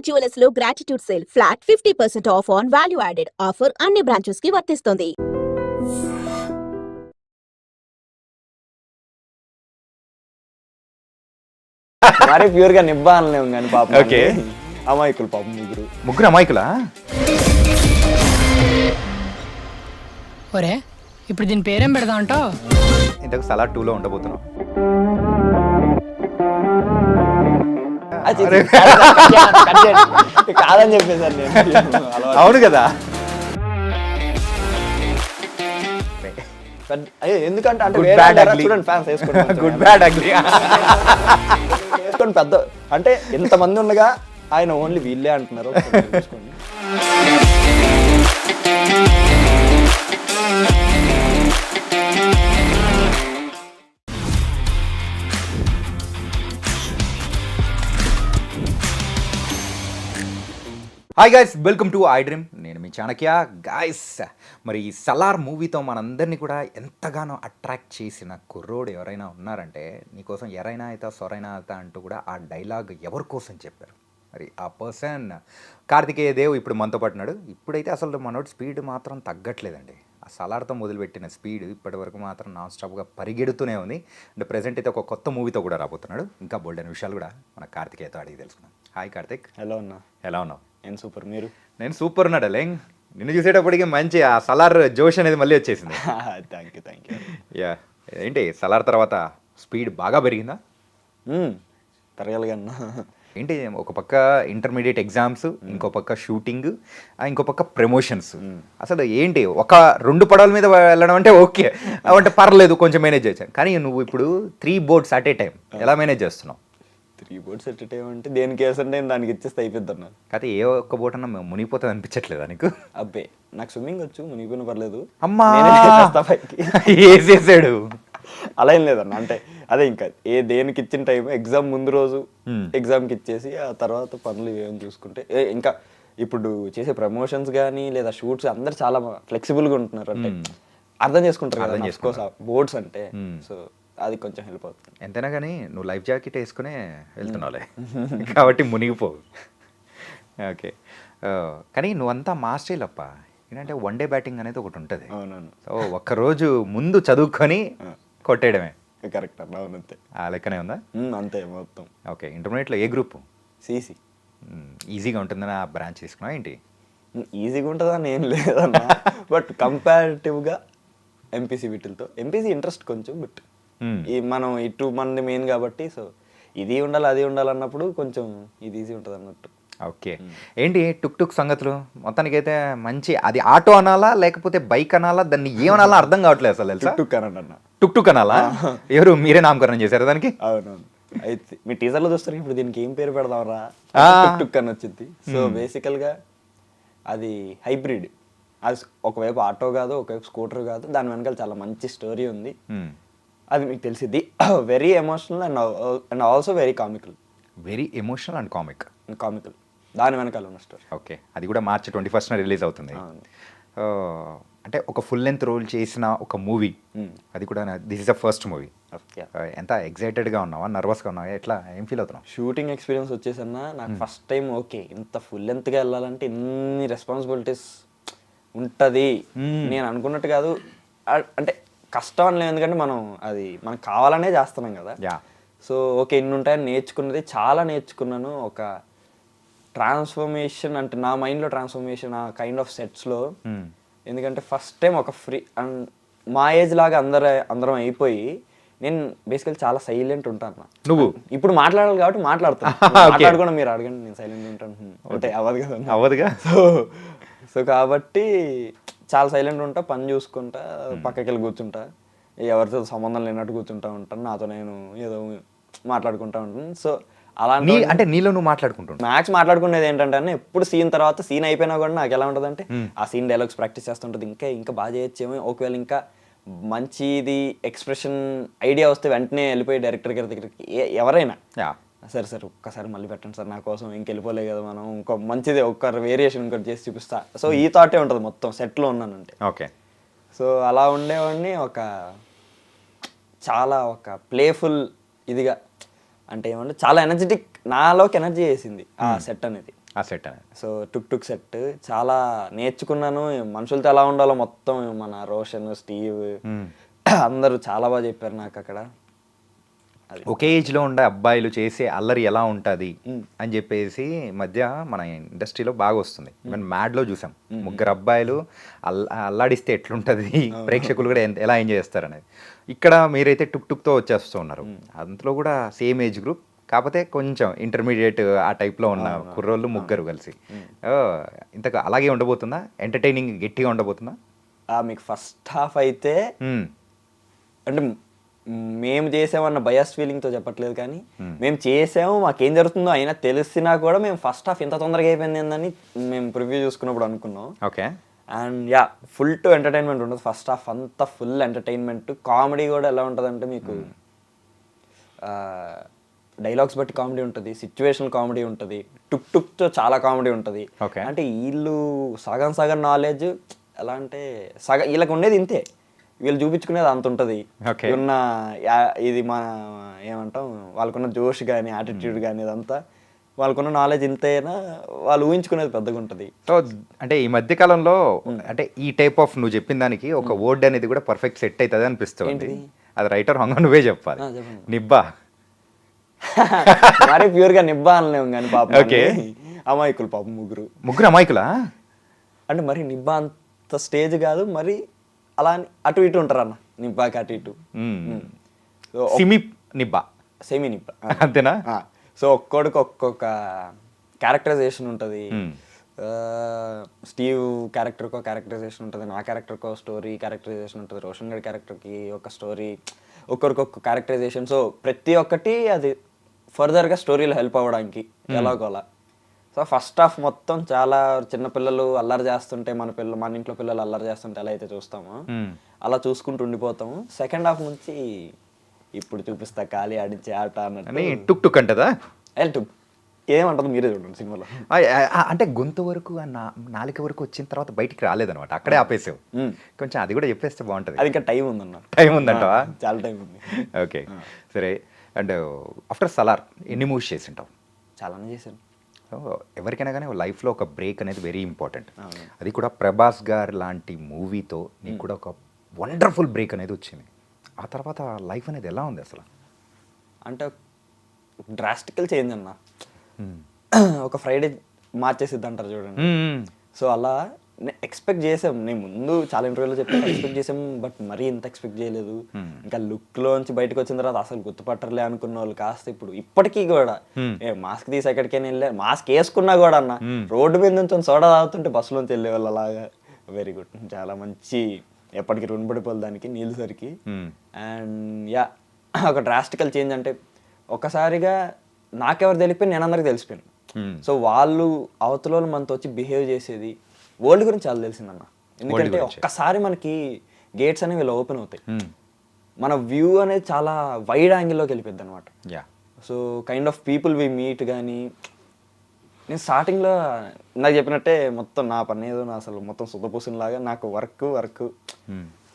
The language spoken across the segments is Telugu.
జ్యువెలర్స్ లో gratitude sale flat 50% of on value added offer అన్ని బ్రాంచెస్ కి వర్తిస్తుంది. మరి ప్యూర్ గా నిబ్బా అనలేము కానీ పాపం ఓకే అమాయకులు పాపం ముగ్గురు అమాయకులా? ఒరే ఇప్పుడు దీని పేరేం పెడదాం అంటావు? ఇంతకు సలాడ్ 2లో ఉండబోతున్నావు. కాదని చెప్పేసారు నేను. అవును కదా. ఎందుకంటే అంటే గుడ్ బ్యాడ్ అగ్లీ ఫ్యాన్స్ వేసుకోండి, గుడ్ బ్యాడ్ అగ్లీ వేసుకోండి పెద్ద అంటే ఎంతమంది ఉండగా ఆయన ఓన్లీ వీళ్ళే అంటున్నారు. Hi guys, welcome to I dream. నేను మీ చాణక్య. గైస్, మరి ఈ సలార్ మూవీతో మనందరినీ కూడా ఎంతగానో అట్రాక్ట్ చేసిన కుర్రోడు ఎవరైనా ఉన్నారంటే, నీకోసం ఎరైనా అవుతా సొరైనా అవుతా అంటూ కూడా ఆ డైలాగ్ ఎవరి కోసం చెప్పారు. మరి ఆ పర్సన్ కార్తికేయ దేవ్ ఇప్పుడు మనతో పట్టినాడు. ఇప్పుడైతే అసలు మనోడు స్పీడ్ మాత్రం తగ్గట్లేదండి. ఆ సలార్తో మొదలుపెట్టిన స్పీడ్ ఇప్పటి వరకు మాత్రం నాన్ స్టాప్గా పరిగెడుతూనే ఉంది. అంటే ప్రజెంట్ అయితే ఒక కొత్త మూవీతో కూడా రాబోతున్నాడు. ఇంకా బోల్డ్ అనే విషయాలు కూడా మన కార్తికేయతో అడిగి తెలుసుకున్నాం. హాయ్ కార్తిక్. హలో అన్న. ఎలా ఉన్నావు? నేను సూపర్. మీరు? నేను సూపర్ ఉన్నాడు లేంగ్. నిన్ను చూసేటప్పటికి మంచి ఆ సలార్ జోష్ అనేది మళ్ళీ వచ్చేసింది. Thank you. యా, ఏంటి సలార్ తర్వాత స్పీడ్ బాగా పెరిగిందా? పెరగాలిగా. ఏంటి, ఒక పక్క ఇంటర్మీడియట్ ఎగ్జామ్స్, ఇంకో పక్క షూటింగ్, ఇంకో పక్క ప్రమోషన్స్. అసలు ఏంటి, ఒక 2 పడవల మీద వెళ్ళడం అంటే ఓకే, అంటే పర్లేదు, కొంచెం మేనేజ్ చేశాను. కానీ నువ్వు ఇప్పుడు 3 boats అట్ ఏ టైం ఎలా మేనేజ్ చేస్తున్నావు? 3 boats అట్ ఏ టైం అంటే దేనికి వేసంటే దానికి ఇచ్చేస్తే అయిపోద్ది అన్న. అయితే ఏ ఒక్క బోట్ అన్నా మునిగిపోతుంది అనిపించట్లేదా నీకు? అబ్బే, నాకు స్విమ్మింగ్ వచ్చు, మునిగిపోయిన పర్లేదు. అమ్మా వేసేసాడు. అలా ఏం లేదన్న. అంటే అదే ఇంకా దేనికి ఇచ్చిన టైం ఎగ్జామ్ ముందు రోజు ఎగ్జామ్కి ఇచ్చేసి ఆ తర్వాత పనులు ఏమేమి చూసుకుంటే ఇంకా ఇప్పుడు చేసే ప్రమోషన్స్ కానీ లేదా షూట్స్ అందరు చాలా ఫ్లెక్సిబుల్గా ఉంటున్నారు. అంటే అర్థం చేసుకుంటారు కదా బోర్డ్స్ అంటే. సో అది కొంచెం హెల్ప్ అవుతుంది. ఎంతైనా కానీ నువ్వు లైఫ్ జాకెట్ వేసుకునే వెళ్తున్నావులే కాబట్టి మునిగిపోవు. ఓకే, కానీ నువ్వంతా మాస్టర్లు అప్ప. ఏంటంటే 1 day బ్యాటింగ్ అనేది ఒకటి ఉంటుంది. అవునవును. సో ఒక్కరోజు ముందు చదువుకొని కొట్టేయడమే. కరెక్ట్ అన్న. అవును, అంతే. ఆ లెక్కనే ఉందా? అంతే మొత్తం. ఓకే, ఇంటర్మీడియట్లో ఏ గ్రూపు? సిసి. ఈజీగా ఉంటుందని ఆ బ్రాంచ్ తీసుకున్నావా ఏంటి? ఈజీగా ఉంటుందని ఏం లేదన్న. బట్ కంపారిటివ్గా ఎంపీసీ వీటితో ఎంపీసీ ఇంట్రెస్ట్ కొంచెం. బట్ ఈ మనం ఇటు మంది మెయిన్ కాబట్టి సో ఇది ఉండాలి అది ఉండాలి అన్నప్పుడు కొంచెం ఇది ఈజీ ఉంటుంది అన్నట్టు. ఓకే, ఏంటి టుక్ సంగతులు? మొత్తానికైతే మంచి, అది ఆటో అనాలా లేకపోతే బైక్ అనాలా, దాన్ని ఏమనాలా అర్థం కావట్లేదు అసలు. తెలుసా? టుక్ అన్న. టుక్ అనాలా? ఎవరు మీరే నామకరణం చేశారు దానికి? అవునవును. అయితే మీ టీజర్లో చూస్తారు ఇప్పుడు దీనికి ఏం పేరు పెడదాంరా, టుక్ అని వచ్చింది. సో బేసికల్గా అది హైబ్రిడ్. అది ఒకవైపు ఆటో కాదు, ఒకవైపు స్కూటర్ కాదు, దాని వెనకాల చాలా మంచి స్టోరీ ఉంది. అది మీకు తెలిసింది. Very emotional and also very comical. Very emotional and comical దాని వెనకాల ఉన్న స్టోరీ. ఓకే, అది కూడా March 21st రిలీజ్ అవుతుంది. అంటే ఒక ఫుల్ లెంత్ రోల్ చేసిన ఒక మూవీ, అది కూడా this is the first movie. ఎంత ఎక్సైటెడ్గా ఉన్నావా, నర్వస్గా ఉన్నావా, ఎట్లా, ఏం ఫీల్ అవుతున్నావు? షూటింగ్ ఎక్స్పీరియన్స్ వచ్చేసన్నా నాకు ఫస్ట్ టైం. ఓకే, ఇంత ఫుల్ లెంత్గా వెళ్ళాలంటే ఇన్ని రెస్పాన్సిబిలిటీస్ ఉంటుంది నేను అనుకున్నట్టు కాదు. అంటే కష్టం అని లేదు, ఎందుకంటే మనకు కావాలనే చేస్తున్నాం కదా. సో ఓకే, ఇన్ని ఉంటాయని నేర్చుకున్నది చాలా నేర్చుకున్నాను. ఒక ట్రాన్స్ఫర్మేషన్, అంటే నా మైండ్లో ట్రాన్స్ఫర్మేషన్ ఆ కైండ్ ఆఫ్ సెట్స్లో. ఎందుకంటే ఫస్ట్ టైం ఒక ఫ్రీ అండ్ మా ఏజ్ లాగా అందరం అయిపోయి, నేను బేసికల్ చాలా సైలెంట్ ఉంటాను. నువ్వు ఇప్పుడు మాట్లాడాలి కాబట్టి మాట్లాడుతాను. మీరు అడగండి, నేను సైలెంట్ ఉంటాను అంటే అవ్వదుగా. సో కాబట్టి చాలా సైలెంట్ ఉంటా, పని చూసుకుంటా, పక్కకి వెళ్ళి కూర్చుంటా, ఎవరితో సంబంధం లేనట్టు కూర్చుంటా ఉంటాను, నాతో నేను ఏదో మాట్లాడుకుంటా ఉంటాను. సో అలా అంటే నీలో నువ్వు మాట్లాడుకుంటున్నావు. మ్యాక్స్ మాట్లాడుకునేది ఏంటంటే ఎప్పుడు సీన్ తర్వాత సీన్ అయిపోయినా కూడా నాకు ఎలా ఉంటుంది అంటే ఆ సీన్ డైలాగ్స్ ప్రాక్టీస్ చేస్తుంటుంది. ఇంకా బాగా చేయొచ్చేమో, ఒకవేళ ఇంకా మంచిది ఎక్స్ప్రెషన్ ఐడియా వస్తే వెంటనే వెళ్ళిపోయి డైరెక్టర్ గారి దగ్గరికి ఎవరైనా సార్ ఒక్కసారి మళ్ళీ పెట్టండి సార్, నా కోసం ఇంకెళ్ళిపోలే కదా మనం, ఇంకో మంచిది ఒక్క వేరియేషన్ ఇంకోటి చేసి చూపిస్తా. సో ఈ థాటే ఉంటుంది మొత్తం సెట్లో ఉన్నానంటే. ఓకే, సో అలా ఉండేవాడిని. చాలా ప్లేఫుల్ ఇదిగా, అంటే ఏమంటే చాలా ఎనర్జెటిక్, నాలోకి ఎనర్జీ వేసింది ఆ సెట్ అనేది. ఆ సెట్ అనేది. సో టుక్ సెట్ చాలా నేర్చుకున్నాను. మనుషులతో ఎలా ఉండాలో మొత్తం మన రోషన్, స్టీవ్ అందరూ చాలా బాగా చెప్పారు నాకు అక్కడ. ఒకే ఏజ్లో ఉండే అబ్బాయిలు చేసే అల్లరి ఎలా ఉంటుంది అని చెప్పేసి మధ్య మన ఇండస్ట్రీలో బాగా వస్తుంది. ఈవెన్ మ్యాడ్లో చూసాం, ముగ్గురు అబ్బాయిలు అల్లాడిస్తే ఎట్లుంటుంది, ప్రేక్షకులు కూడా ఎలా ఎంజాయ్ చేస్తారు అనేది. ఇక్కడ మీరైతే టుక్తో వచ్చేస్తూ ఉన్నారు. అందులో కూడా సేమ్ ఏజ్ గ్రూప్, కాకపోతే కొంచెం ఇంటర్మీడియట్ ఆ టైప్లో ఉన్న కుర్రోళ్ళు ముగ్గురు కలిసి. ఇంతకు అలాగే ఉండబోతుందా? ఎంటర్టైనింగ్ గట్టిగా ఉండబోతుందా? మీకు ఫస్ట్ హాఫ్ అయితే అంటే మేము చేసామన్న బయాస్ ఫీలింగ్తో చెప్పట్లేదు, కానీ మేము చేసాము, మాకేం జరుగుతుందో అయినా తెలిసినా కూడా మేము ఫస్ట్ హాఫ్ ఇంత తొందరగా అయిపోయింది ఏందని మేము ప్రివ్యూ చూసుకున్నప్పుడు అనుకున్నాం. Okay. And yeah, full to entertainment ఉంటుంది ఫస్ట్ హాఫ్ అంతా, ఫుల్ ఎంటర్టైన్మెంట్. కామెడీ కూడా ఎలా ఉంటుందంటే మీకు డైలాగ్స్ బట్టి కామెడీ ఉంటుంది, సిచ్యువేషనల్ కామెడీ ఉంటుంది, టుక్తో చాలా కామెడీ ఉంటుంది. అంటే వీళ్ళు సగం నాలెడ్జ్ ఎలా అంటే వీళ్ళకి ఉండేది ఇంతే, వీళ్ళు చూపించుకునేది అంత ఉంటుంది. ఉన్న ఇది మన ఏమంటాం, వాళ్ళకున్న జోష్ కానీ యాటిట్యూడ్ కానీ ఇదంతా, వాళ్ళకున్న నాలెడ్జ్ ఇంతైనా వాళ్ళు ఊహించుకునేది పెద్దగా ఉంటుంది. సో అంటే ఈ మధ్య కాలంలో అంటే ఈ టైప్ ఆఫ్ నువ్వు చెప్పిన దానికి ఒక వర్డ్ అనేది కూడా పర్ఫెక్ట్ సెట్ అవుతుంది అనిపిస్తుంది. అది రైటర్ హంగ నువ్వే చెప్పాలి. నిబ్బా. మరీ ప్యూర్గా నిబ్బా అనలేము కానీ పాపం అమాయకులు, పాపం ముగ్గురు అమాయకులా అంటే మరి నిబ్బా అంత స్టేజ్ కాదు, మరి అలా అటు ఇటు ఉంటారు అన్న, నిబ్బాకి అటు ఇటు. సెమీ నిబ్బా అంతేనా? సో ఒక్కొక్కడికి ఒక్కొక్క క్యారెక్టరైజేషన్ ఉంటుంది. స్టీవ్ క్యారెక్టర్కో క్యారెక్టరైజేషన్ ఉంటుంది, నా క్యారెక్టర్కో స్టోరీ క్యారెక్టరైజేషన్ ఉంటుంది, రోషన్ గడ్ క్యారెక్టర్కి ఒక స్టోరీ, ఒక్కొక్క క్యారెక్టరైజేషన్. సో ప్రతి ఒక్కటి అది ఫర్దర్గా స్టోరీలో హెల్ప్ అవ్వడానికి ఎలాగోలా. సో ఫస్ట్ హాఫ్ మొత్తం చాలా చిన్నపిల్లలు అల్లరి చేస్తుంటే, మన ఇంట్లో పిల్లలు అల్లరి చేస్తుంటే ఎలా అయితే చూస్తామో అలా చూసుకుంటూ ఉండిపోతాము. సెకండ్ హాఫ్ నుంచి ఇప్పుడు చూపిస్తా ఖాళీ ఆడించే ఆట అన్నట్టు టుక్ అంటదా? ఏమంటుంది మీరే చూడండి సినిమాలో. అంటే గొంతు వరకు నాలుక వరకు వచ్చిన తర్వాత బయటికి రాలేదనమాట, అక్కడే ఆపేసావు. కొంచెం అది కూడా చెప్పేస్తే బాగుంటుంది. అది ఇంకా టైం ఉందన్న. టైం ఉందంటవా? చాలా టైం ఉంది. ఓకే సరే. అండ్ ఆఫ్టర్ సలార్ ఎన్ని మూవీస్ చేసి ఉంటావు? చాలానే చేశాను. ఎవరికైనా కానీ లైఫ్లో ఒక బ్రేక్ అనేది వెరీ ఇంపార్టెంట్. అది కూడా ప్రభాస్ గారు లాంటి మూవీతో నీకు కూడా ఒక వండర్ఫుల్ బ్రేక్ అనేది వచ్చింది. ఆ తర్వాత లైఫ్ అనేది ఎలా ఉంది అసలు? అంటే డ్రాస్టికల్ చేంజ్ అన్న. ఒక ఫ్రైడే మార్చేసిద్ది అంటారు చూడండి. సో అలా ఎక్స్పెక్ట్ చేసాం, నేను ముందు చాలా ఇంటర్వ్యూలో చెప్పాను, ఎక్స్పెక్ట్ చేసాం, బట్ మరీ ఇంత ఎక్స్పెక్ట్ చేయలేదు. ఇంకా లుక్లోంచి బయటకు వచ్చిన తర్వాత అసలు గుర్తుపట్టర్లే అనుకున్న వాళ్ళు కాస్త ఇప్పుడు ఇప్పటికీ కూడా మాస్క్ తీసి ఎక్కడికైనా వెళ్ళా, మాస్క్ వేసుకున్నా కూడా అన్న రోడ్డు మీద నుంచి సోడా తాగుతుంటే బస్సులోంచి వెళ్ళేవాళ్ళు అలాగా. వెరీ గుడ్, చాలా మంచి, ఎప్పటికీ రుణపడిపోవాలి దానికి నీళ్ళు సరికి. అండ్ యా, ఒక డ్రాస్టికల్ చేంజ్ అంటే ఒక్కసారిగా నాకెవరు తెలిపోయి నేను అందరికి తెలిసిపోయాను. సో వాళ్ళు అవతల మనతో వచ్చి బిహేవ్ చేసేది, వరల్డ్ గురించి చాలా తెలిసిందన్న. ఎందుకంటే ఒక్కసారి మనకి గేట్స్ అనేవి ఇలా ఓపెన్ అవుతాయి, మన వ్యూ అనేది చాలా వైడ్ యాంగిల్లోకి వెళ్ళిపోద్ది అనమాట. So kind of people we meet. కానీ నేను స్టార్టింగ్లో నాకు చెప్పినట్టే మొత్తం నా పని ఏదో అసలు మొత్తం సుతపూసలాగా నాకు వర్క్.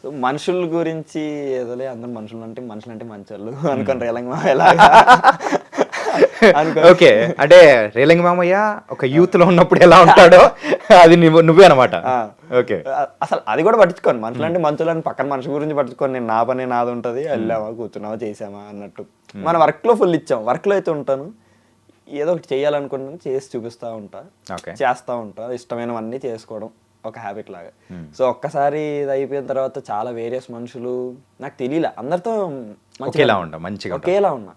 సో మనుషుల గురించి ఏదోలే, అందరు మనుషులు అంటే మంచి వాళ్ళు అనుకోని రేలంగా ఎలాగా. ఓకే, అంటే రేలంగి మామయ్య ఒక యూత్ లో ఉన్నప్పుడు ఎలా ఉంటాడో అది నువ్వే అనమాట. ఓకే, అసలు అది కూడా పట్టించుకోను, మనుషులు అంటే మంచులని పక్కన మనుషుల గురించి పట్టించుకోను. నేను నా పని నాది ఉంటుంది, వెళ్ళామా కూర్చున్నావా చేసామా అన్నట్టు. మన వర్క్లో ఫుల్ ఇచ్చాం, వర్క్లో అయితే ఉంటాను, ఏదో ఒకటి చేయాలనుకుంటున్నాను, చేసి చూపిస్తూ ఉంటా, చేస్తూ ఉంటా, ఇష్టమైనవన్నీ చేసుకోవడం ఒక హ్యాబిట్ లాగా. సో ఒక్కసారి ఇది అయిపోయిన తర్వాత చాలా వేరియస్ మనుషులు నాకు తెలియలే, అందరితో ఒకేలా ఉన్నా.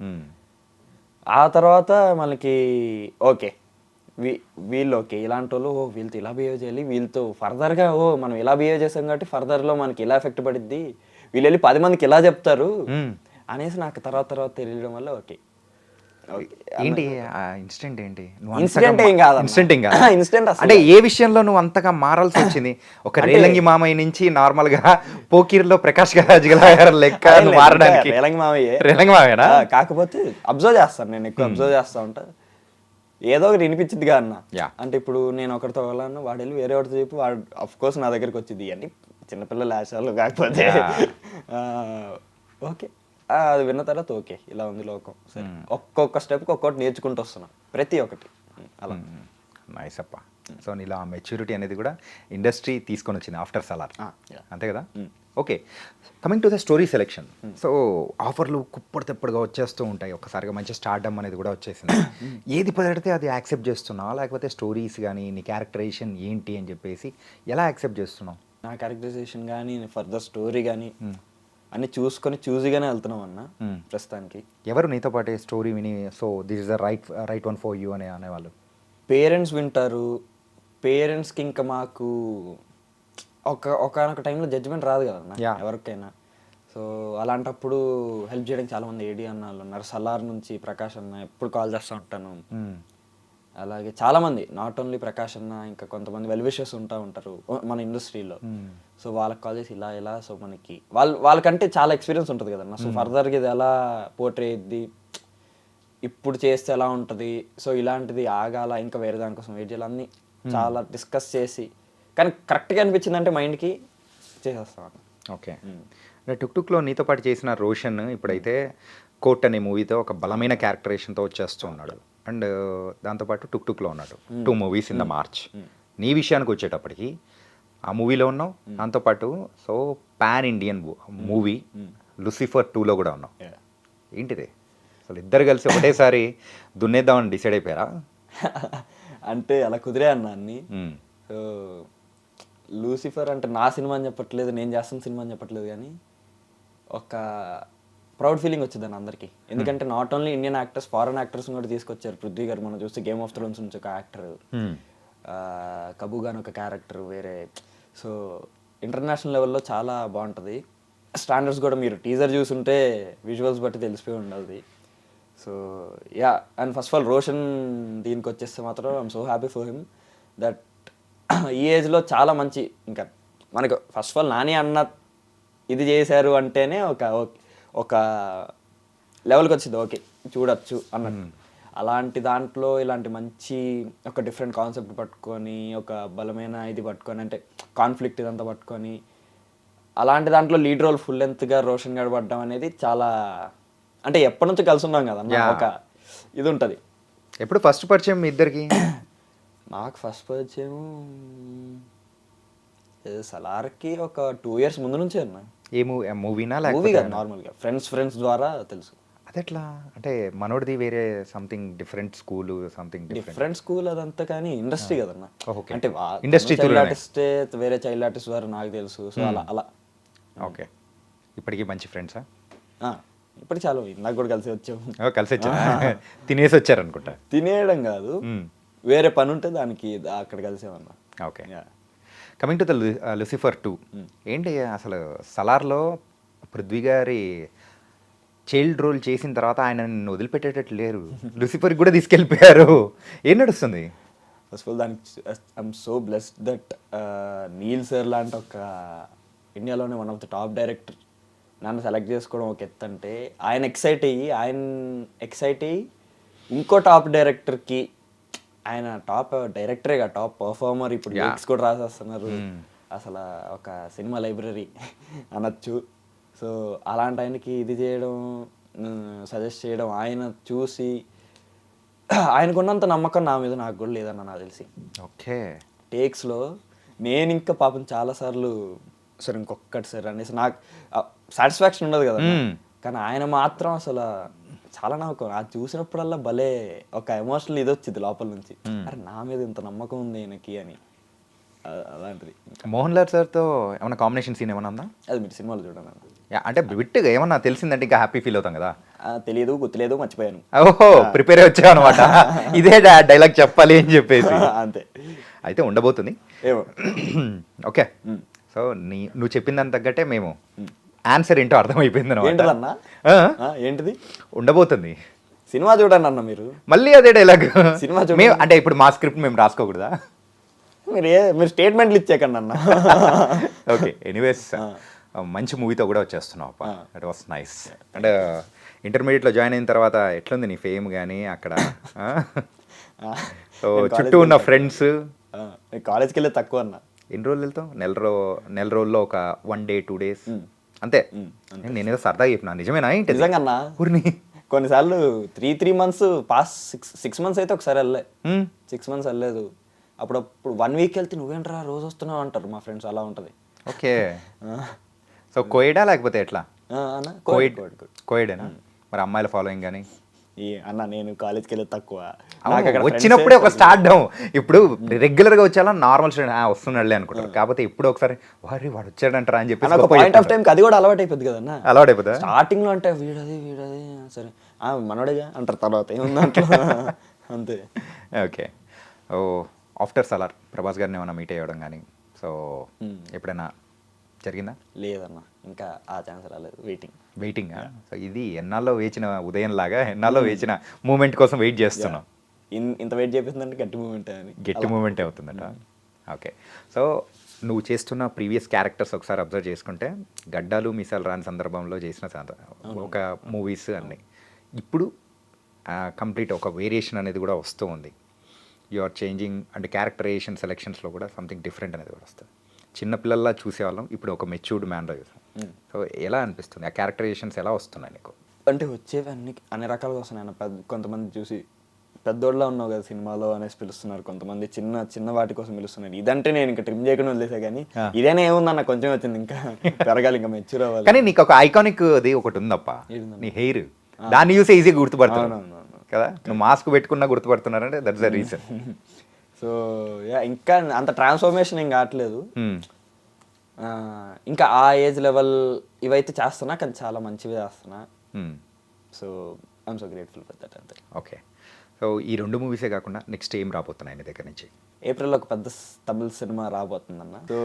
ఆ తర్వాత మనకి ఓకే వీళ్ళు ఓకే ఇలాంటి వాళ్ళు, వీళ్ళతో ఇలా బిహేవ్ చేయాలి, వీళ్ళతో ఫర్దర్గా మనం ఇలా బిహేవ్ చేసాం కాబట్టి ఫర్దర్లో మనకి ఇలా ఎఫెక్ట్ పడిద్ది, వీళ్ళు వెళ్ళి 10 మందికి ఇలా చెప్తారు అనేసి నాకు తర్వాత తెలియడం వల్ల ఓకే. ఏంటి ఇన్సిడెంట్? ఏంటి ఇన్సిడెంట్? ఏం కాదు ఇన్సిడెంట్. అంటే ఏ విషయంలో నువ్వు అంతగా మారాల్సి వచ్చింది? ఒక రేలంగి మామయ్య నుంచి నార్మల్ గా పోకిరిలో ప్రకాష్ రాజ్ గారు లెక్క మారడానికి? రేలంగి మామయ్యనా? కాకపోతే అబ్జర్వ్ చేస్తాను, నేను ఎక్కువ అబ్జర్వ్ చేస్తా ఉంటా, ఏదో ఒకటి వినిపించిందిగా అన్న. అంటే ఇప్పుడు నేను ఒకరితో వెళ్ళాను, వాడు వెళ్ళి వేరే వాడితో చెప్పి వాడు అఫ్ కోర్స్ నా దగ్గరికి వచ్చింది, ఇవన్నీ చిన్నపిల్లల ఆశాలు. కాకపోతే ఓకే, అది విన్న తర్వాత ఓకే ఇలా ఉంది లోకం, సరే ఒక్కొక్క స్టెప్కి ఒక్కొక్కటి నేర్చుకుంటూ వస్తున్నా, ప్రతి ఒక్కటి అలా. నైస్ అప్ప. సో నీలో ఆ మెచ్యూరిటీ అనేది కూడా ఇండస్ట్రీ తీసుకొని వచ్చింది ఆఫ్టర్ సలార్, yeah. అంతే కదా? Okay, coming to the story selection. So ఆఫర్లు కుప్పటి తెప్పటిగా వచ్చేస్తూ ఉంటాయి, ఒక్కసారిగా మంచి స్టార్డమ్ అనేది కూడా వచ్చేసింది. ఏది పడితే అది యాక్సెప్ట్ చేస్తున్నావా, లేకపోతే స్టోరీస్ కానీ నీ క్యారెక్టరైజేషన్ ఏంటి అని చెప్పేసి ఎలా యాక్సెప్ట్ చేస్తున్నావు? నా క్యారెక్టరైజేషన్ కానీ ఫర్దర్ స్టోరీ కానీ అన్ని చూసుకొని చూసిగానే వెళ్తున్నాం అన్న ప్రస్తుతానికి. ఎవరు నీతో పాటు స్టోరీ విని so this is the right one for you అని అనేవాళ్ళు? పేరెంట్స్ వింటారు. పేరెంట్స్కి ఇంకా మాకు ఒకనొక టైంలో జడ్జిమెంట్ రాదు కదన్న ఎవరికైనా. సో అలాంటప్పుడు హెల్ప్ చేయడానికి చాలామంది ఏడి అన్న వాళ్ళు ఉన్నారు. సలార్ నుంచి ప్రకాష్ అన్న ఎప్పుడు కాల్ చేస్తూ ఉంటాను. అలాగే చాలామంది, నాట్ ఓన్లీ ప్రకాష్ అన్న, ఇంకా కొంతమంది వెల్ విషర్స్ ఉంటారు మన ఇండస్ట్రీలో. సో వాళ్ళకి కాల్ చేసి ఇలా సో మనకి వాళ్ళకంటే చాలా ఎక్స్పీరియన్స్ ఉంటుంది కదన్న. సో ఫర్దర్గా ఇది ఎలా పోర్ట్రే అయ్యిద్ది, ఇప్పుడు చేస్తే ఎలా ఉంటుంది, సో ఇలాంటిది ఆగాల, ఇంకా వేరే దానికోసం వెయిట్ చేయాలి, అన్నీ చాలా డిస్కస్ చేసి, కానీ కరెక్ట్గా అనిపించిందంటే మైండ్కి చేసేస్తాను. ఓకే, టుక్టుక్లో నీతో పాటు చేసిన రోషన్ ఇప్పుడైతే కోట్ అనే మూవీతో ఒక బలమైన క్యారెక్టరేషన్తో వచ్చేస్తూ ఉన్నాడు, అండ్ దాంతోపాటు టుక్టుక్లో ఉన్నాడు. 2 మూవీస్ ఇన్ ద మార్చ్. నీ విషయానికి వచ్చేటప్పటికి ఆ మూవీలో ఉన్నావు, దాంతోపాటు so pan Indian movie Lucifer 2లో కూడా ఉన్నావు. ఏంటిది అసలు ఇద్దరు కలిసి ఒకటేసారి దున్నేద్దామని డిసైడ్ అయిపోయారా? అంటే అలా కుదిరే అన్న అన్ని. సో లూసిఫర్ అంటే నా సినిమా అని చెప్పట్లేదు, నేను చేస్తున్న సినిమా అని చెప్పట్లేదు, కానీ ఒక ప్రౌడ్ ఫీలింగ్ వచ్చిందని అందరికీ. ఎందుకంటే not only Indian actors, foreign actors కూడా తీసుకొచ్చారు. పృథ్వీ గారు మనం చూస్తే గేమ్ ఆఫ్ థ్రోన్స్ నుంచి ఒక యాక్టర్, కబూగాన్ ఒక క్యారెక్టర్ వేరే. సో ఇంటర్నేషనల్ లెవెల్లో చాలా బాగుంటుంది. స్టాండర్డ్స్ కూడా మీరు టీజర్ చూసుంటే విజువల్స్ బట్టి తెలిసిపోయి ఉండదు. So yeah, and first of all Roshan దీనికి వచ్చేస్తే మాత్రం I'm so happy for him that ఈ ఏజ్లో చాలా మంచి, ఇంకా మనకు ఫస్ట్ ఆఫ్ ఆల్ నాని అన్న ఇది చేశారు అంటేనే ఒక లెవెల్కి వచ్చింది, ఓకే చూడొచ్చు అన్నట్టు. అలాంటి దాంట్లో ఇలాంటి మంచి ఒక డిఫరెంట్ కాన్సెప్ట్ పట్టుకొని, ఒక బలమైన ఇది పట్టుకొని, అంటే కాన్ఫ్లిక్ట్ ఇదంతా పట్టుకొని, అలాంటి దాంట్లో లీడ్ రోల్ ఫుల్ లెంత్గా రోషన్ గారు పడ్డం అనేది చాలా, అంటే ఎప్పటి నుంచి కలిసి ఉన్నాం కదా ఒక ఇది ఉంటుంది. ఎప్పుడు ఫస్ట్ పరిచయం మీ ఇద్దరికి? నాకు ఫస్ట్ పరిచయం సలార్కి ఒక 2 years ముందు నుంచే అన్నా. ఏ మూవీనా? మూవీ కాదు, నార్మల్గా ఫ్రెండ్స్ ద్వారా తెలుసు. అదెట్లా అంటే మనోడిది వేరే something different school, something different school అదంతా, కానీ ఇండస్ట్రీ కదన్నా. అంటే ఇండస్ట్రీ చైల్డ్ ఆర్టిస్టే, వేరే చైల్డ్ ఆర్టిస్ట్ ద్వారా నాకు తెలుసు. సో అలా ఓకే. ఇప్పటికీ మంచి ఫ్రెండ్సా? ఇప్పటికి చాలా నాకు కూడా కలిసి వచ్చాము. కలిసి వచ్చారా? తినేసి వచ్చారు అనుకుంటా. తినేయడం కాదు, వేరే పని ఉంటే దానికి అక్కడ కలిసామన్నా. Okay, coming to the Lucifer 2, ఏంటి అసలు సలార్లో పృథ్వీ గారి చైల్డ్ రోల్ చేసిన తర్వాత ఆయన నన్ను వదిలిపెట్టేటట్టు లేరు, లూసిఫర్కి కూడా తీసుకెళ్ళిపోయారు. ఏం నడుస్తుంది? ఫస్ట్ ఆఫ్ ఆల్ దానికి I'm so blessed that Neel sir లాంటి ఒక ఇండియాలోనే one of the top director నన్ను సెలెక్ట్ చేసుకోవడం ఒక ఎత్తు అంటే, ఆయన ఎక్సైట్ అయ్యి ఇంకో టాప్ డైరెక్టర్కి, ఆయన టాప్ డైరెక్టరే కదా, టాప్ పర్ఫార్మర్, ఇప్పుడు లిరిక్స్ కూడా రాసేస్తున్నారు, అసలు ఒక సినిమా లైబ్రరీ అనొచ్చు. సో అలాంటి ఆయనకి ఇది చేయడం, సజెస్ట్ చేయడం, ఆయన చూసి ఆయనకున్నంత నమ్మకం నా మీద నాకు కూడా లేదన్న నాకు తెలిసి. ఓకే, టేక్స్లో నేను ఇంకా పాపం చాలాసార్లు సార్ ఇంకొక్కటి సార్ అనేసి నాకు సాటిస్ఫాక్షన్ ఉండదు కదా, కానీ ఆయన మాత్రం అసలు చాలా నమ్మకం. అది చూసినప్పుడల్లా భలే ఒక ఎమోషనల్ ఇది వచ్చింది లోపల నుంచి, అరే నా మీద ఇంత నమ్మకం ఉంది ఆయనకి అని. అలాంటిది. మోహన్ లాల్ సార్తో ఏమన్నా కాంబినేషన్ సీన్ ఏమన్నా ఉందా? అది మీరు సినిమాలో చూడండి. అంటే విట్టుగా ఏమన్నా తెలిసిందంటే ఇంకా హ్యాపీ ఫీల్ అవుతాం కదా. తెలియదు, గుర్తులేదు, మర్చిపోయాను. ఓహో, ప్రిపేర్ వచ్చావు అనమాట. ఇదే డైలాగ్ చెప్పాలి అని చెప్పేసి. అంతే. అయితే ఉండబోతుంది. ఏమో. ఓకే, సో నువ్వు చెప్పిన దాని తగ్గట్టే మేము ఆన్సర్ ఏంటో అర్థమైపోయింది అనమాట. ఏంటిది ఉండబోతుంది? సినిమా చూడండి అన్న మీరు. మళ్ళీ అదే డైలాగ్ సినిమా మేము అంటే ఇప్పుడు మా స్క్రిప్ట్ మేము రాసుకోకూడదా? మీరు స్టేట్మెంట్లు ఇచ్చేకండి అన్న. ఓకే, ఎనీవేస్ మంచి మూవీతో కూడా వచ్చేస్తున్నావు. It was nice. అండ్ ఇంటర్మీడియట్లో జాయిన్ అయిన తర్వాత ఎట్లుంది నీ ఫేమ్ కానీ అక్కడ? సో చుట్టూ ఉన్న ఫ్రెండ్స్? కాలేజ్కి వెళ్ళే తక్కువ అన్న. ఎన్ని రోజులు వెళ్తావు? నెల రోజుల్లో ఒక 1 day 2 days అంతే. నేనేదో సరదాగా చెప్పినా, నిజమేనా? ఏంటి నిజంగా ఊరిని కొన్నిసార్లు 3 months పాస్ 6 months అయితే ఒకసారి వెళ్ళే 6 months వెళ్ళలేదు. అప్పుడప్పుడు 1 week వెళ్తే నువ్వేంట్రా రోజు వస్తున్నావు అంటారు మా ఫ్రెండ్స్. అలా ఉంటుంది. ఓకే. సో కోయిడా లేకపోతే ఎట్లా? కోయిడేనా? మరి అమ్మాయిల ఫాలోయింగ్ కానీ అన్న నేను కాలేజ్కి వెళ్ళేది తక్కువ. వచ్చినప్పుడే ఒక స్టార్ట్ డౌన్. ఇప్పుడు రెగ్యులర్గా వచ్చేలా నార్మల్ స్టూడెంట్ వస్తున్నాడులే అనుకుంటారు. కాకపోతే ఇప్పుడు ఒకసారి వారి వాడు వచ్చాడంటారా అని చెప్పి పాయింట్ ఆఫ్ టైం అది కూడా అలవాటు అయిపోద్ది కదన్న. అలవాటు అయిపోతా. స్టార్టింగ్ లో అంటే వీడది సరే మనోడేగా అంటారు, తర్వాత ఏముంది అంతే. ఓకే. ఓ ఆఫ్టర్ సలార్ ప్రభాస్ గారిని ఏమైనా మీట్ అయ్యడం కానీ సో ఎప్పుడైనా జరిగిందా? లేదన్న, ఇంకా ఆ ఛాన్స్ రాలేదు. వెయిటింగ్. సో ఇది ఎన్నాళ్ళలో వేచిన ఉదయం లాగా ఎన్నాళ్ళలో వేచిన మూమెంట్ కోసం వెయిట్ చేస్తున్నాం. ఇంత వెయిట్ చేపిస్తుందంటే గట్టి మూమెంటే అవుతుందట. ఓకే. సో నువ్వు చేస్తున్న ప్రీవియస్ క్యారెక్టర్స్ ఒకసారి అబ్జర్వ్ చేసుకుంటే గడ్డాలు మీసాలు రాని సందర్భంలో చేసిన ఒక మూవీస్ అన్నీ ఇప్పుడు కంప్లీట్ ఒక వేరియేషన్ అనేది కూడా వస్తూ ఉంది. యు ఆర్ చేంజింగ్ అంటే క్యారెక్టరైజేషన్ సెలెక్షన్స్లో కూడా సంథింగ్ డిఫరెంట్ అనేది కూడా వస్తుంది. చిన్నపిల్లల్లా చూసేవాళ్ళం, ఇప్పుడు ఒక మెచ్యూర్డ్ మ్యాన్లో చూసాం. సో ఎలా అనిపిస్తుంది? ఆ క్యారెక్టరైజేషన్స్ ఎలా వస్తున్నాయి నీకు? అంటే వచ్చేవి అన్ని రకాలుగా వస్తున్నాయి. కొంతమంది చూసి పెద్దోళ్ళ ఉన్నావు కదా సినిమాలో అనేసి పిలుస్తున్నారు, కొంతమంది చిన్న వాటి కోసం పిలుస్తున్నారు. ఇదంటే నేను ఇంకా ట్రిమ్ చేయకుండా వదిలేసా, కానీ ఇదేనా ఏముందన్న కొంచెం వచ్చింది, ఇంకా పెరగాలి, ఇంకా మెచ్యూర్ అవ్వాలి. కానీ నీకు ఒక ఐకానిక్ అది ఒకటి ఉందప్ప, నీ హెయిర్. దాన్ని చూసే ఈజీగా గుర్తుపడుతున్నాను కదా. నువ్వు మాస్క్ పెట్టుకున్నా గుర్తుపడుతున్నారంటే దట్స్ ద రీజన్. సో ఇంకా అంత ట్రాన్స్ఫర్మేషన్ ఏం కావట్లేదు. ఇంకా ఆ ఏజ్ లెవెల్ ఇవైతే చేస్తున్నా, కానీ చాలా మంచివి చేస్తున్నా. So I'm so grateful for that అంతే. ఓకే. సో ఈ 2 మూవీసే కాకుండా నెక్స్ట్ ఏం రాబోతున్నాయి నీ దగ్గర నుంచి? ఏప్రిల్లో ఒక పెద్ద తమిళ సినిమా రాబోతుందన్న. సో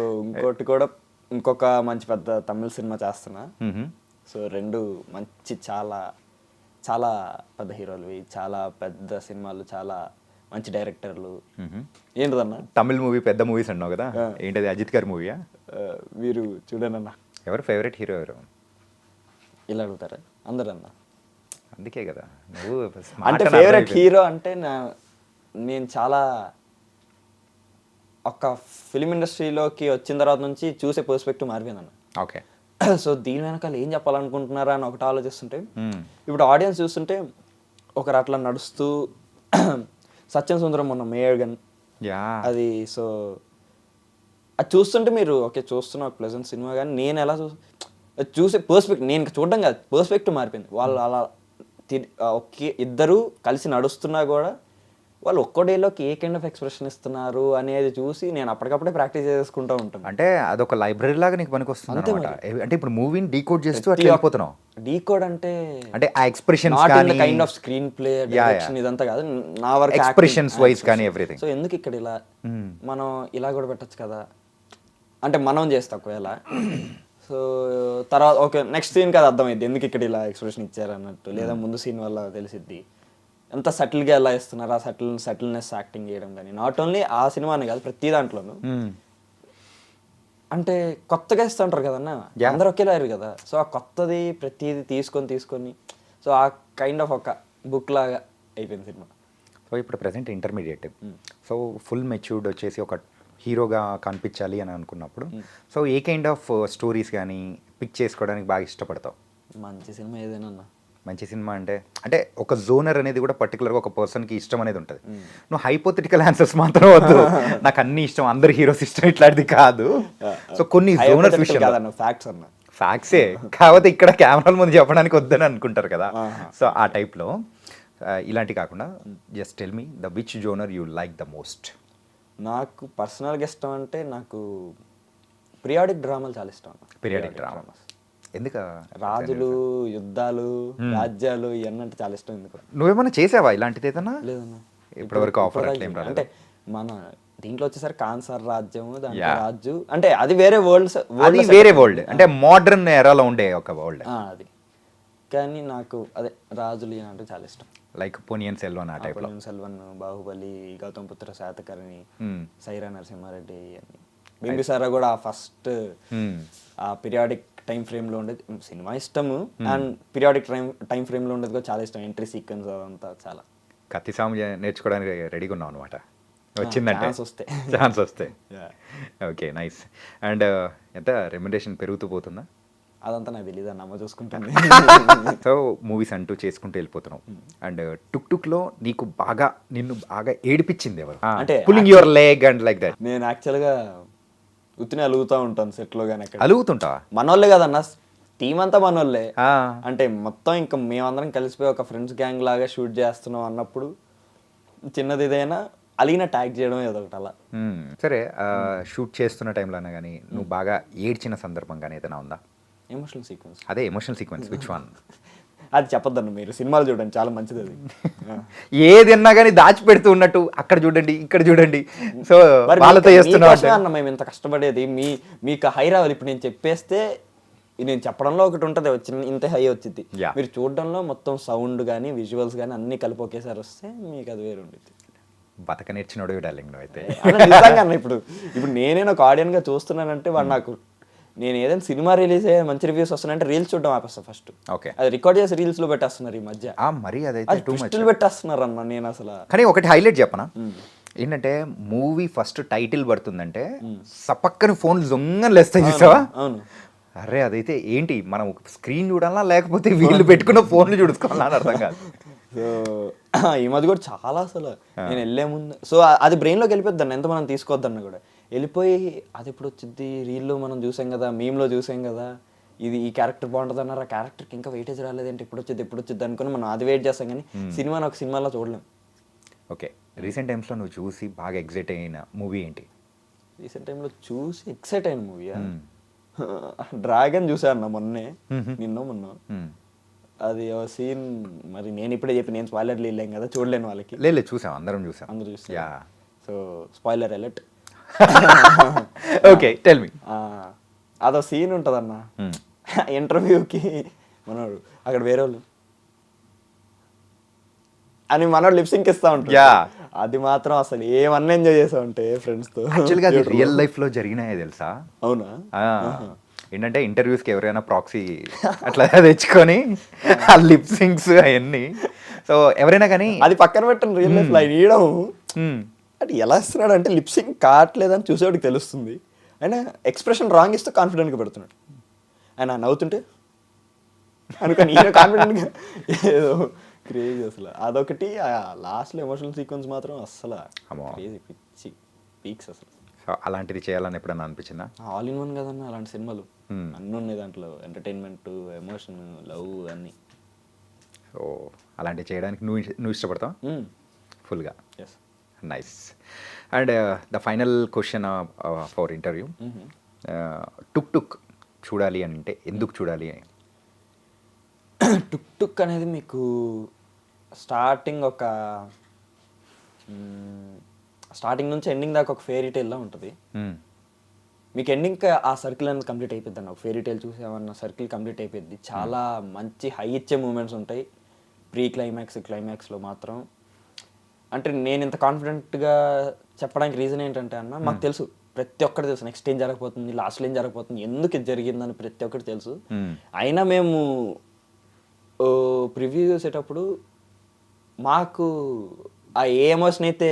ఇంకొక మంచి పెద్ద తమిళ సినిమా చేస్తున్నా. సో 2 మంచి చాలా చాలా పెద్ద హీరోలు, చాలా పెద్ద సినిమాలు, చాలా మంచి డైరెక్టర్లు. ఏంటదన్నా తమిళ్ మూవీ పెద్ద మూవీస్ అన్నావు కదా, ఏంటది? అజిత్ గారి మూవీయా? మీరు చూడండి అన్న. ఎవరు ఫేవరెట్ హీరో ఎవరు? ఇలా అడుగుతారా అందరు అన్న? అందుకే కదా నువ్వు అంటే ఫేవరెట్ హీరో అంటే నేను చాలా ఒక ఫిలిం ఇండస్ట్రీలోకి వచ్చిన తర్వాత నుంచి చూసే పర్స్పెక్టివ్ మారిపోయిందన్న. ఓకే. సో దీని వెనకాల ఏం చెప్పాలనుకుంటున్నారా అని ఒకటి ఆలోచిస్తుంటే, ఇప్పుడు ఆడియన్స్ చూస్తుంటే ఒకరు అట్లా నడుస్తూ సత్యం సుందరం మొన్న మేయర్గన్ అది. సో అది చూస్తుంటే మీరు ఓకే చూస్తున్న ఒక ప్లెజెంట్ సినిమా, కానీ నేను ఎలా చూసే పర్స్పెక్టివ్, నేను చూడడం కాదు, పర్స్పెక్టివ్ మారిపోయింది. వాళ్ళు అలా ఒకే ఇద్దరు కలిసి నడుస్తున్నా కూడా వాళ్ళు ఒక్కో డేలోకి ఏ కైండ్ ఆఫ్ ఎక్స్ప్రెషన్ ఇస్తున్నారు అనేది చూసి నేను అప్పటికప్పుడే ప్రాక్టీస్ చేసుకుంటూ ఉంటాను. అంటే అదొక లైబ్రరీ లాగా నీకు పనికి వస్తుంది అన్నమాట. అంటే ఇప్పుడు మూవీని డీకోడ్ చేస్తూ అట్లా వెళ్ళిపోతున్నావు. డీకోడ్ అంటే ఆ ఎక్స్ప్రెషన్స్ కానీ kind off screen play direction ఇదంతా కాదు, నా వర్క్ ఎక్స్ప్రెషన్స్ వైస్ కానీ ఎవ్రీథింగ్. సో ఎందుకు ఇక్కడ ఇలా మనం ఇలా కూడా పెట్టచ్చు కదా అంటే మనం చేస్తాం ఒకవేళ. సో తర్వాత ఓకే నెక్స్ట్ సీన్ కదా అర్థమైంది ఎందుకు ఇక్కడ ఇలా ఎక్స్ప్రెషన్ ఇచ్చారు అన్నట్టు, లేదా ముందు సీన్ వల్ల తెలిసిద్ది ఎంత సటిల్గా ఎలా ఇస్తున్నారు. ఆ సటిల్నెస్ యాక్టింగ్ చేయడం కానీ నాట్ ఓన్లీ ఆ సినిమానే కాదు ప్రతి దాంట్లోనూ అంటే కొత్తగా ఇస్తుంటారు కదన్న, అందరూ ఒకేలారు కదా. సో ఆ కొత్తది ప్రతిదీ తీసుకొని సో ఆ కైండ్ ఆఫ్ ఒక బుక్ లాగా అయిపోయింది సినిమా. సో ఇప్పుడు present intermediate, so full matured వచ్చేసి ఒక హీరోగా కనిపించాలి అని అనుకున్నప్పుడు so A kind of stories కానీ పిక్ చేసుకోవడానికి బాగా ఇష్టపడతావు? మంచి సినిమా ఏదైనా. మంచి సినిమా అంటే ఒక జోనర్ అనేది కూడా పర్టికులర్గా ఒక పర్సన్కి ఇష్టం అనేది ఉంటుంది. నువ్వు హైపోథెటికల్ ఆన్సర్స్ మాత్రం వద్దు, నాకు అన్ని ఇష్టం, అందరు హీరోస్ ఇష్టం ఇట్లాంటిది కాదు. సో కొన్ని జోనర్స్ విషయం ఫ్యాక్ట్సే కాకపోతే ఇక్కడ కెమెరాల ముందు చెప్పడానికి వద్దని అనుకుంటారు కదా. సో ఆ టైప్లో ఇలాంటి కాకుండా just tell me the which genre you like the most. నాకు పర్సనల్గా ఇష్టం అంటే నాకు పీరియాడిక్ డ్రామాలు చాలా ఇష్టం. పీరియాడిక్ డ్రామాస్ ఎందుకు? రాజులు, యుద్ధాలు, రాజ్యాలు ఇవన్నీ అంటే చాలా ఇష్టం. ఎందుకు? నువ్వేమన్నా చేసావా ఇలాంటిది ఏదన్నా? లేదన్నా ఇప్పటివరకు ఆఫర్ అంటే మన దీంట్లో వచ్చేసరికి కాన్సార్ రాజ్యం, దాంట్లో రాజు అంటే అది వేరే వరల్డ్ అంటే మోడర్న్ ఎరాలో ఉండే ఒక వరల్డ్ అది. కానీ నాకు అదే రాజులు అంటే చాలా ఇష్టం. లైక్ పొనియన్ సెల్వన్ ఆ టైప్లో. పొనియన్ సెల్వన్, బాహుబలి, గౌతమ్ పుత్ర శాతకర్ణి, సైరా నరసింహారెడ్డి అని. బింబిసారా కూడా ఫస్ట్ ఆ పీరియాడిక్ టైం ఫ్రేమ్ లో ఉండేది సినిమా ఇష్టము, అండ్ పీరియాడిక్ టైం ఫ్రేమ్ లో ఉండేది కూడా చాలా ఇష్టం. ఎంట్రీ సీక్వెన్స్ అదంతా చాలా. కత్తిసాము నేర్చుకోవడానికి రెడీగా ఉన్నావు అనమాట, వచ్చిందంటే ఛాన్స్ వస్తే. Okay nice. అండ్ ఎంత రెమ్యునరేషన్ పెరుగుతూ పోతుందా? అదంతా నాకు తెలియదు అన్న, అమ్మ చూసుకుంటుంది. సో మూవీస్ అంటూ చేసుకుంటూ వెళ్ళిపోతున్నావు. అండ్ టుక్ టుక్లో నిన్ను బాగా ఏడిపించింది ఎవరు? అంటే pulling your leg and like that. నేను యాక్చువల్గా ఉత్తినే అలుగుతూ ఉంటాను సెట్లో కానీ అక్కడ. అలుగుతుంటావా? మనోళ్ళే కదన్న, టీం అంతా మనోళ్ళే. అంటే మొత్తం ఇంకా మేమందరం కలిసిపోయి ఒక ఫ్రెండ్స్ గ్యాంగ్ లాగా షూట్ చేస్తున్నాం అన్నప్పుడు చిన్నది ఇదైనా అలిగిన ట్యాగ్ చేయడం ఏదో ఒకటి అలా. సరే, షూట్ చేస్తున్న టైంలోనే కానీ నువ్వు బాగా ఏడ్చిన సందర్భం కానీ ఏదైనా ఉందా? Emotional sequence. అదే ఎమోషనల్ సీక్వెన్స్, విచ్ వన్? అది చెప్పొద్దన్న, మీరు సినిమాలు చూడండి, చాలా మంచిది అది. ఏదన్నా కానీ దాచిపెడుతూ ఉన్నట్టు అక్కడ చూడండి ఇక్కడ చూడండి. సో మరి వాళ్ళతో చేస్తున్నావు మీకోసమే అన్న మేము ఇంత కష్టపడేది. మీకు హై రావాలి. ఇప్పుడు నేను చెప్పేస్తే నేను చెప్పడంలో ఒకటి ఉంటుంది, వచ్చిన ఇంత హై వచ్చింది. Yeah. మీరు చూడడంలో మొత్తం సౌండ్ కానీ విజువల్స్ కానీ అన్ని కలిపి ఒకేసారి వస్తే మీకు అది వేరు ఉండేది. బతక నేర్చినోడు డార్లింగ్ నువ్వు అయితే. నిజంగా అన్న, ఇప్పుడు నేను ఒక ఆడియన్గా చూస్తున్నానంటే వాడు నాకు, నేను ఏదైనా సినిమా రిలీజ్ అయ్యే మంచి రివ్యూస్ వస్తున్నాయంటే రీల్స్ చూడడం ఆపేస్తాను ఫస్ట్. ఓకే, అది రికార్డ్ చేసి రీల్స్ లో పెట్టేస్తున్నారు ఈ మధ్య. మరి అదైతే అది ట్విస్టులు పెట్టేస్తున్నారు అన్న. నేను అసలు కానీ ఒకటి హైలైట్ చెప్పనా, ఏంటంటే మూవీ ఫస్ట్ టైటిల్ పడుతుందంటే సపక్కని ఫోన్ జొంగని లేస్తాయి చూసావా? అవును. అరే అదైతే ఏంటి, మనం స్క్రీన్ చూడాలా లేకపోతే వీళ్ళు పెట్టుకున్న ఫోన్లు చూడుకోవాలా అని అర్థం కాదు. సో ఈ మధ్య కూడా చాలా అసలు నేను వెళ్ళే ముందు సో అది బ్రెయిన్లోకి వెళ్ళిపోద్దాన్ని, ఎంత మనం తీసుకోవద్దన్న కూడా వెళ్ళిపోయి అది ఎప్పుడు వచ్చింది, రీల్లో మనం చూసాం కదా, మీమ్లో చూసాం కదా, ఇది ఈ క్యారెక్టర్ బాగుంటుంది అన్నారు, ఆ క్యారెక్టర్కి ఇంకా వెయిటేజ్ రాలేదంటే ఎప్పుడు వచ్చింది అనుకుని మనం అది వెయిట్ చేస్తాం. కానీ సినిమాని ఒక సినిమాలో చూడలేం. ఓకే, రీసెంట్ టైమ్స్లో నువ్వు చూసి బాగా ఎగ్జైట్ అయిన మూవీ ఏంటి? రీసెంట్ టైంలో చూసి ఎక్సైట్ అయిన మూవీయా? డ్రాగన్ చూసాను మొన్న. అది సీన్ మరి నేను ఇప్పుడే చెప్పి నేను స్పాయిలర్లు వెళ్ళాం కదా, చూడలేను వాళ్ళకి. లేదు చూసాం, అందరం చూసాం. అందరూ చూసాం. So spoiler alert. Okay, tell me. అదో సీన్ ఉంటుందన్న, ఇంటర్వ్యూకి మనోడు అక్కడ వేరే వాళ్ళు అని మనోడు లిప్సింక్ ఇస్తా ఉంటాడు. అది మాత్రం అసలు ఏమన్నా ఎంజాయ్ చేసా ఉంటే ఫ్రెండ్స్ తో. యాక్చువల్గా అది రియల్ లైఫ్ లో జరిగినాయే తెలుసా? అవునా? ఏంటంటే ఇంటర్వ్యూస్కి ఎవరైనా ప్రాక్సీ అట్లా తెచ్చుకొని ఆ లిప్ సింగ్స్ అవన్నీ, సో ఎవరైనా కానీ అది పక్కన పెట్టండి, రియల్ లైఫ్ లైన్ ఇయడం అంటే ఎలా ఇస్తున్నాడు అంటే లిప్ సింగ్ కావట్లేదని చూసేవాడికి తెలుస్తుంది. ఆయన ఎక్స్ప్రెషన్ రాంగ్ ఇస్తూ కాన్ఫిడెంట్గా పెడుతున్నాడు. ఆయన నవ్వుతుంటే అనుకోని ఈయన కాన్ఫిడెంట్గా ఏదో క్రేజీ అసలు. అదొకటి, లాస్ట్లో ఎమోషనల్ సీక్వెన్స్ మాత్రం అసలు క్రేజీ, పిచ్చి పీక్స్ అసలు. సో అలాంటిది చేయాలని ఎప్పుడన్నా అనిపించిందా? ఆల్ ఇన్ వన్ కదన్న అలాంటి సినిమాలు, అన్నీ ఉన్నాయి దాంట్లో, ఎంటర్టైన్మెంట్, ఎమోషన్, లవ్ అన్నీ. సో అలాంటివి చేయడానికి నువ్వు ఇష్టపడతావు ఫుల్గా? Yes. Nice. And the final question for interview, Tuk Tuk చూడాలి అంటే ఎందుకు చూడాలి? టుక్ టుక్ అనేది మీకు స్టార్టింగ్ నుంచి ఎండింగ్ దాకా ఒక ఫెయిరీ టైల్లా ఉంటుంది. మీకు ఎండింగ్ ఆ సర్కిల్ అనేది కంప్లీట్ అయిపోద్ది అన్న. ఒక ఫెయిరీ టైల్ చూసామన్న సర్కిల్ కంప్లీట్ అయిపోద్ది. చాలా మంచి హై ఇచ్చే మూమెంట్స్ ఉంటాయి ప్రీ క్లైమాక్స్లో మాత్రం. అంటే నేను ఇంత కాన్ఫిడెంట్గా చెప్పడానికి రీజన్ ఏంటంటే అన్న, మాకు తెలుసు, ప్రతి ఒక్కటి తెలుసు నెక్స్ట్ ఏం జరగబోతుంది, లాస్ట్లో ఏం జరగబోతుంది, ఎందుకు ఇది జరిగిందని ప్రతి ఒక్కటి తెలుసు. అయినా మేము ప్రివ్యూ చూసేటప్పుడు మాకు ఆ ఏ ఎమోషన్ అయితే,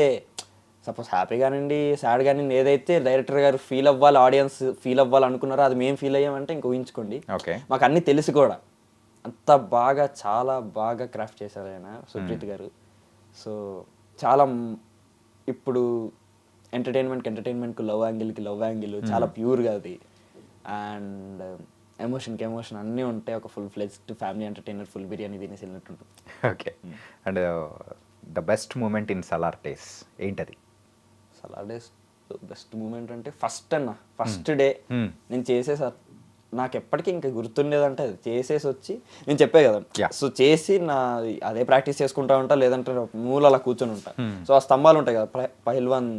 సపోజ్ హ్యాపీ కానివ్వండి, సాడ్ కానివ్వండి, ఏదైతే డైరెక్టర్ గారు ఫీల్ అవ్వాలి, ఆడియన్స్ ఫీల్ అవ్వాలి అనుకున్నారో అది మేము ఫీల్ అయ్యామంటే ఇంకా ఊహించుకోండి. మాకు అన్నీ తెలిసి కూడా అంత బాగా, చాలా బాగా క్రాఫ్ట్ చేశారు ఆయన, సుప్రీత్ గారు. సో చాలా ఇప్పుడు ఎంటర్టైన్మెంట్కి లవ్ యాంగిల్ చాలా ప్యూర్గా అది, అండ్ ఎమోషన్కి ఎమోషన్ అన్నీ ఉంటాయి. ఒక full fledged family entertainer, full biryani తినేసి వెళ్ళినట్టు ఉంటుంది. Okay. And the best moment in Salaar days ఏంటది? సలార్ డేస్ బెస్ట్ మూమెంట్ అంటే ఫస్ట్ డే నేను చేసేసారు, నాకు ఎప్పటికీ ఇంకా గుర్తుండేదంటే అది చేసేసి వచ్చి నేను చెప్పే కదా, సో చేసి నా అదే ప్రాక్టీస్ చేసుకుంటా ఉంటా, లేదంటే మూల అలా కూర్చొని ఉంటా. సో ఆ స్తంభాలు ఉంటాయి కదా పహల్వాన్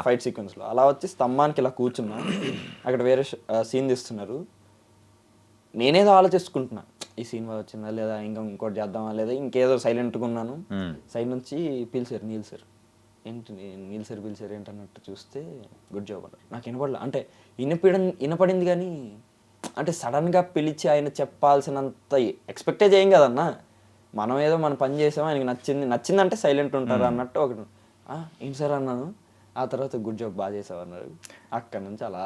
ఫైట్ సీక్వెన్స్లో, అలా వచ్చి స్తంభానికి ఇలా కూర్చున్నా. అక్కడ వేరే సీన్ తీస్తున్నారు, నేనేదో ఆలోచిస్తుకుంటున్నా, ఈ సినిమా వచ్చిందా లేదా, ఇంకా ఇంకోటి చేద్దామా లేదా, ఇంకేదో సైలెంట్గా ఉన్నాను. సైడ్ నుంచి పిలిచారు, నీల్ సార్ ఏంటి, నీల్ సార్ పిలిచారు ఏంటన్నట్టు చూస్తే గుడ్ జాబ్ అన్నారు. నాకు వినపడలే, అంటే వినపడింది కానీ అంటే సడన్గా పిలిచి ఆయన చెప్పాల్సినంత ఎక్స్పెక్టే చేయం కదన్నా. మనం ఏదో మన పని చేసామో, ఆయనకి నచ్చిందంటే సైలెంట్ ఉంటారు అన్నట్టు ఒకటి. ఏంటి సార్ అన్నాను. ఆ తర్వాత గుడ్ జాబ్ బాగా చేసావు అన్నారు. అక్కడ నుంచి అలా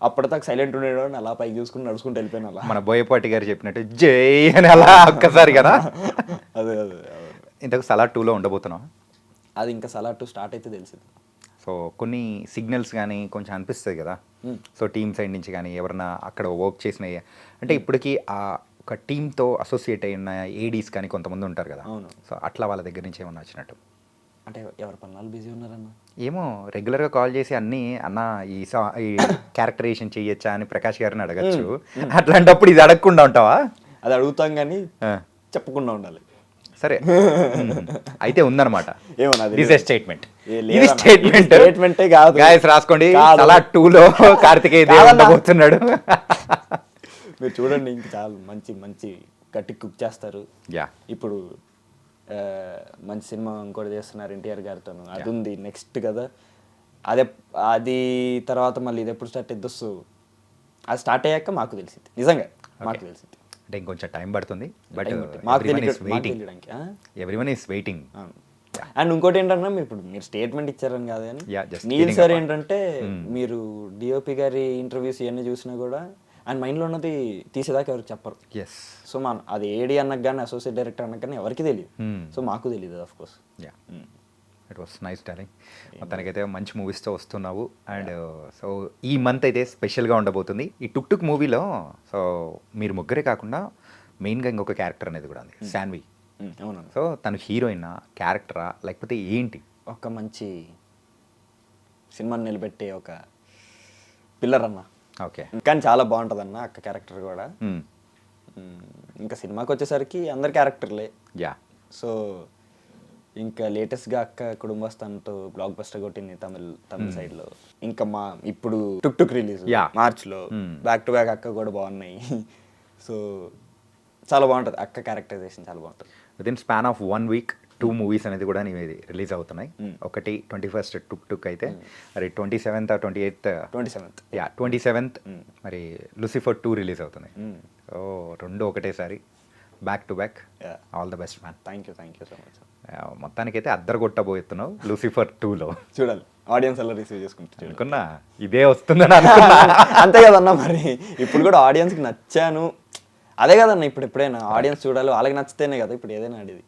అప్పటిదాకా సైలెంట్ ఉండేవాడిని, అలా పైకి చూసుకుని నడుచుకుంటూ వెళ్ళిపోయాను అలా. మన బోయపాటి గారు చెప్పినట్టు జై అని అలా ఒక్కసారి కదా. అదే అదే అదే. ఇంతకు సలార్ 2లో ఉండబోతున్నాం. అది ఇంకా సలార్ 2 స్టార్ట్ అయితే తెలిసింది. సో కొన్ని సిగ్నల్స్ కానీ కొంచెం అనిపిస్తుంది కదా. సో టీమ్ సైడ్ నుంచి కానీ ఎవరన్నా అక్కడ వర్క్ చేసిన అంటే ఇప్పటికీ ఆ ఒక టీంతో అసోసియేట్ అయిన ఏడీస్ కానీ కొంతమంది ఉంటారు కదా. అవును. సో అట్లా వాళ్ళ దగ్గర నుంచి ఏమన్నా వచ్చినట్టు? అంటే ఎవరి పనులు బిజీ ఉన్నారన్న. ఏమో రెగ్యులర్గా కాల్ చేసి అన్నీ అన్న ఈ క్యారెక్టరైజేషన్ చెయ్యొచ్చా అని ప్రకాష్ గారిని అడగచ్చు. అట్లాంటప్పుడు ఇది అడగకుండా ఉంటావా? అది అడుగుతాం కానీ చెప్పకుండా ఉండాలి. సరే అయితే ఉందన్నమాట. ఏమన్నా స్టేట్మెంట్ ఇది స్టేట్మెంటే కాదు. గాయస్ రాసుకోండి, సలార్ 2లో కార్తికేయ దేవ్ ఉండబోతున్నాడు. మీరు చూడండి, ఇంకా చాలా మంచి మంచి గట్టి కుక్ చేస్తారు. యా ఇప్పుడు మంచి సినిమా ఇంకోటి చేస్తున్నారు ఎన్టీఆర్ గారితో, అది ఉంది నెక్స్ట్ కదా. అది తర్వాత మళ్ళీ ఇది ఎప్పుడు స్టార్ట్ అవుతుంది? సో అది స్టార్ట్ అయ్యాక మాకు తెలిసింది, నిజంగా మాకు తెలిసింది. అంటే ఇంకొంచెం టైం పడుతుంది, బట్ మాకు ఎవ్రీవన్ ఈస్ వెయిటింగ్. అండ్ ఇంకోటి ఏంటన్నా, మీరు స్టేట్మెంట్ ఇచ్చారని కాదు కానీ Yeah, just Neel kidding sir apart. ఏంటంటే మీరు డిఓపి గారి ఇంటర్వ్యూస్ ఇవన్నీ చూసినా కూడా ఆయన మైండ్లో ఉన్నది తీసేదాకా ఎవరికి చెప్పరు. ఎస్. సో మనం అది ఏడి అన్నకు కానీ అసోసియేట్ డైరెక్టర్ అన్నకు కానీ ఎవరికి తెలియదు. సో మాకు తెలియదు of course. Yeah, it was nice darling. మొత్తానికైతే మంచి మూవీస్తో వస్తున్నావు. అండ్ సో ఈ మంత్ అయితే స్పెషల్గా ఉండబోతుంది. ఈ టుక్ టుక్ మూవీలో సో మీరు ముగ్గురే కాకుండా మెయిన్గా ఇంకొక క్యారెక్టర్ అనేది కూడా ఉంది, శాన్వి. అవునండి. సో తను హీరోయినా, క్యారెక్టరా, లేకపోతే ఏంటి? ఒక మంచి సినిమాని నిలబెట్టే ఒక పిల్లర్ అన్న. ఓకే. కానీ చాలా బాగుంటుంది అన్న అక్క క్యారెక్టర్ కూడా. ఇంకా సినిమాకి వచ్చేసరికి అందరి క్యారెక్టర్లే. యా. సో ఇంకా లేటెస్ట్గా అక్క కుటుంబస్థానంతో బ్లాక్ బస్టర్ కొట్టింది తమిళ సైడ్లో. ఇంకా మా ఇప్పుడు టుక్ టుక్ రిలీజ్ మార్చ్లో, బ్యాక్ టు బ్యాక్ అక్క కూడా బాగున్నాయి. సో చాలా బాగుంటుంది అక్క క్యారెక్టరైజేషన్, చాలా బాగుంటుంది. With in span of 1 week 2 movies అనేది కూడా నీవి రిలీజ్ అవుతున్నాయి. ఒకటి 21st టుక్ టుక్ అయితే, మరి 27th 28th 27th. Yeah 27th మరి లూసిఫర్ 2 రిలీజ్ అవుతున్నాయి. ఓ రెండు ఒకటేసారి back to back. All the best man. Thank you so much. మొత్తానికైతే అద్దరు కొట్టబోతున్నావు లూసిఫర్ 2లో. చూడాలి ఆడియన్స్ ఎలా రిసీవ్ చేసుకుంటారు. అనుకున్నా ఇదే వస్తుందని అనుకున్నా. అంతే కదన్నా, మరి ఇప్పుడు కూడా ఆడియన్స్కి నచ్చాను, అదే కదన్నా. ఎప్పుడైనా ఆడియన్స్ చూడాలి, వాళ్ళకి నచ్చితేనే కదా ఇప్పుడు ఏదైనా ఆడేది.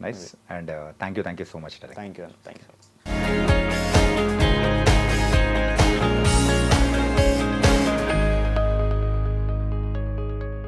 Nice. And thank you so much. Thank you so much.